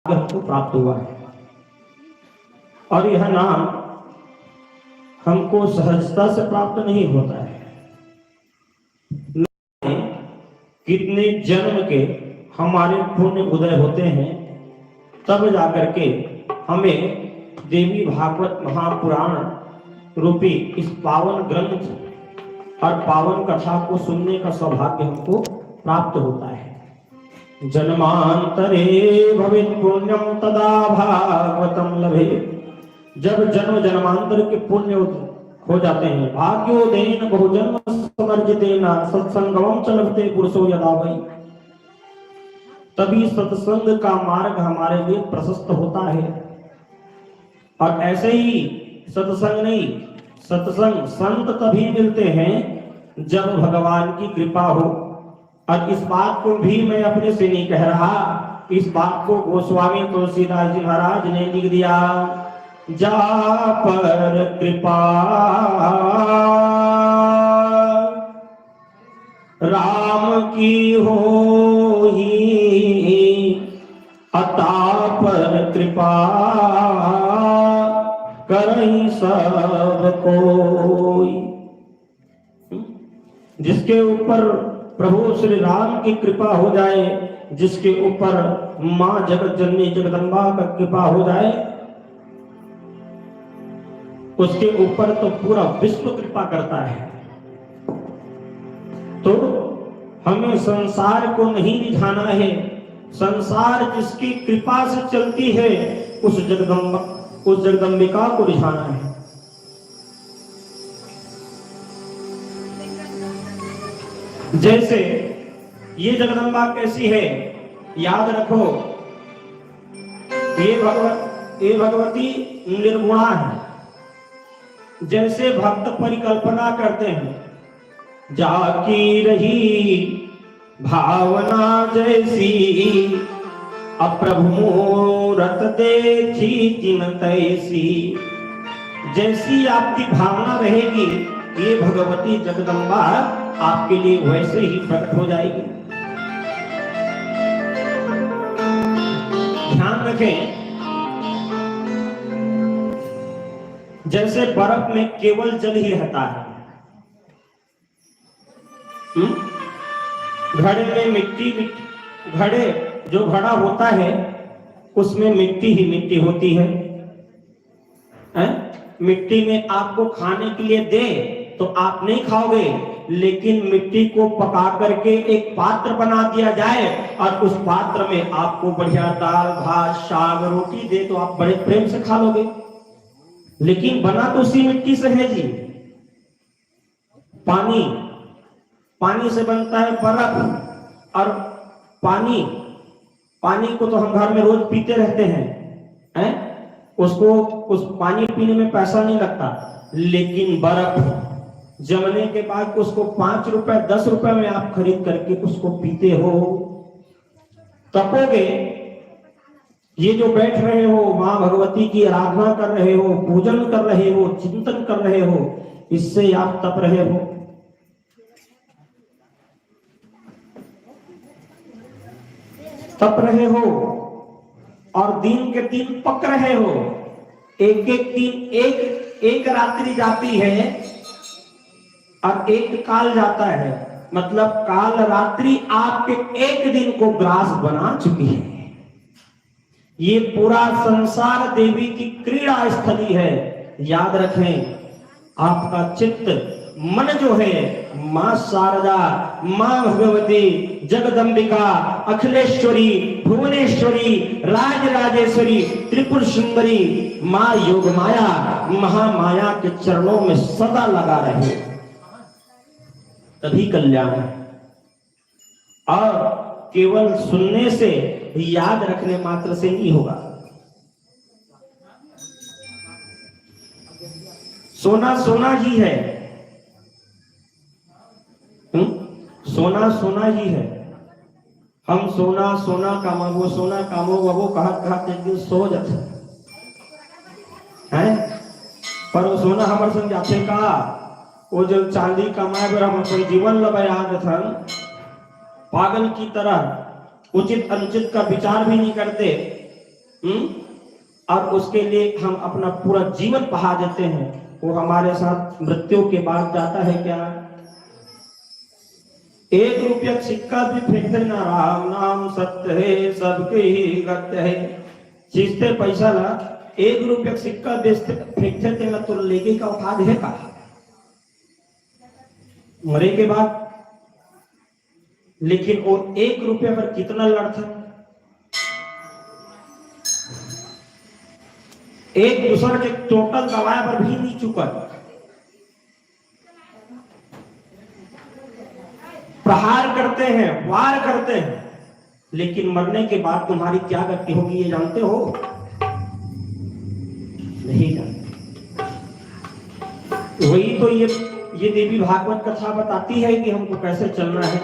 हमको प्राप्त हुआ है और यह नाम हमको सहजता से प्राप्त नहीं होता है। कितने जन्म के हमारे पुण्य उदय होते हैं, तब जाकर के हमें देवी भागवत महापुराण रूपी इस पावन ग्रंथ और पावन कथा को सुनने का सौभाग्य हमको प्राप्त होता है। जन्मांतरे भवेत् पुण्यम तदा भागवतम लभे। जब जन्म जन्मांतर के पुण्य हो जाते हैं, भाग्योदेन बहुजन्म समर्जितेन सत्संगम च लभते पुरुषो यदा वै, तभी सत्संग का मार्ग हमारे लिए प्रशस्त होता है। और ऐसे ही सत्संग नहीं, सत्संग संत तभी मिलते हैं जब भगवान की कृपा हो। और इस बात को भी मैं अपने से नहीं कह रहा, इस बात को गोस्वामी तुलसीदास जी महाराज ने लिख दिया। जा पर कृपा राम की होई, अता पर कृपा करई सब कोई। जिसके ऊपर प्रभु श्री राम की कृपा हो जाए, जिसके ऊपर मां जगत जननी जगदम्बा का कृपा हो जाए, उसके ऊपर तो पूरा विश्व कृपा करता है। तो हमें संसार को नहीं रिझाना है, संसार जिसकी कृपा से चलती है उस जगदम्बिका को रिझाना है। जैसे ये जगदम्बा कैसी है, याद रखो, ये भगवती निर्गुणा है। जैसे भक्त परिकल्पना करते हैं, जाकी रही भावना जैसी, अप्रभु मूरत देखी तिन तैसी। जैसी आपकी भावना रहेगी, ये भगवती जगदम्बा आपके लिए वैसे ही प्रकट हो जाएगी। ध्यान रखें, जैसे बर्फ में केवल जल ही रहता है, घड़े में मिट्टी, घड़े जो घड़ा होता है उसमें मिट्टी ही मिट्टी होती है। मिट्टी में आपको खाने के लिए दे तो आप नहीं खाओगे, लेकिन मिट्टी को पका करके एक पात्र बना दिया जाए और उस पात्र में आपको बढ़िया दाल भात साग रोटी दे तो आप बड़े प्रेम से खा लोगे। लेकिन बना तो उसी मिट्टी से है जी। पानी, पानी से बनता है बर्फ, और पानी को तो हम घर में रोज पीते रहते हैं, उसको उस पानी पीने में पैसा नहीं लगता। लेकिन बर्फ जमने के बाद उसको 5 रुपए 10 रुपए में आप खरीद करके उसको पीते हो, तपोगे। ये जो बैठ रहे हो, मां भगवती की आराधना कर रहे हो, पूजन कर रहे हो, चिंतन कर रहे हो, इससे आप तप रहे हो। तप रहे हो और दिन के दिन पक रहे हो। एक एक दिन एक रात्रि जाती है और एक काल जाता है, मतलब काल रात्रि आपके एक दिन को ग्रास बना चुकी है। ये पूरा संसार देवी की क्रीड़ा स्थली है। याद रखें, आपका चित्त मन जो है, मां शारदा, मां भगवती जगदम्बिका, अखिलेश्वरी, भुवनेश्वरी, राजराजेश्वरी, त्रिपुर सुंदरी, मां योगमाया, महामाया के चरणों में सदा लगा रहे, तभी कल्याण है। और केवल सुनने से, याद रखने मात्र से नहीं होगा। सोना सोना ही है, सोना सोना ही है। हम सोना सोना कामो, सोना कामो वो कहत एक दिन सो जाते हैं, पर वो सोना हमारे संग जाते का, वो जो चांदी कमाए बर हम कोई जीवन लगाया था, पागल की तरह उचित अनुचित का विचार भी नहीं करते, और उसके लिए हम अपना पूरा जीवन बहा देते हैं, वो हमारे साथ मृत्यु के बाद जाता है क्या? 1 रुपया का सिक्का भी फेंक देना, राम नाम सत्य है सबके ही गत्य है। चीजते पैसा ला 1 रुपया का सिक्का बेचते फेंकते देना तो लेके का औकात है का? मरे के बाद। लेकिन वो 1 रुपया पर कितना लड़ता, एक दूसरे के टोटल दवाए पर भी नहीं चुका, प्रहार करते हैं, वार करते हैं, लेकिन मरने के बाद तुम्हारी क्या गति होगी ये जानते हो? नहीं जानते। वही तो ये देवी भागवत कथा बताती है कि हमको कैसे चलना है।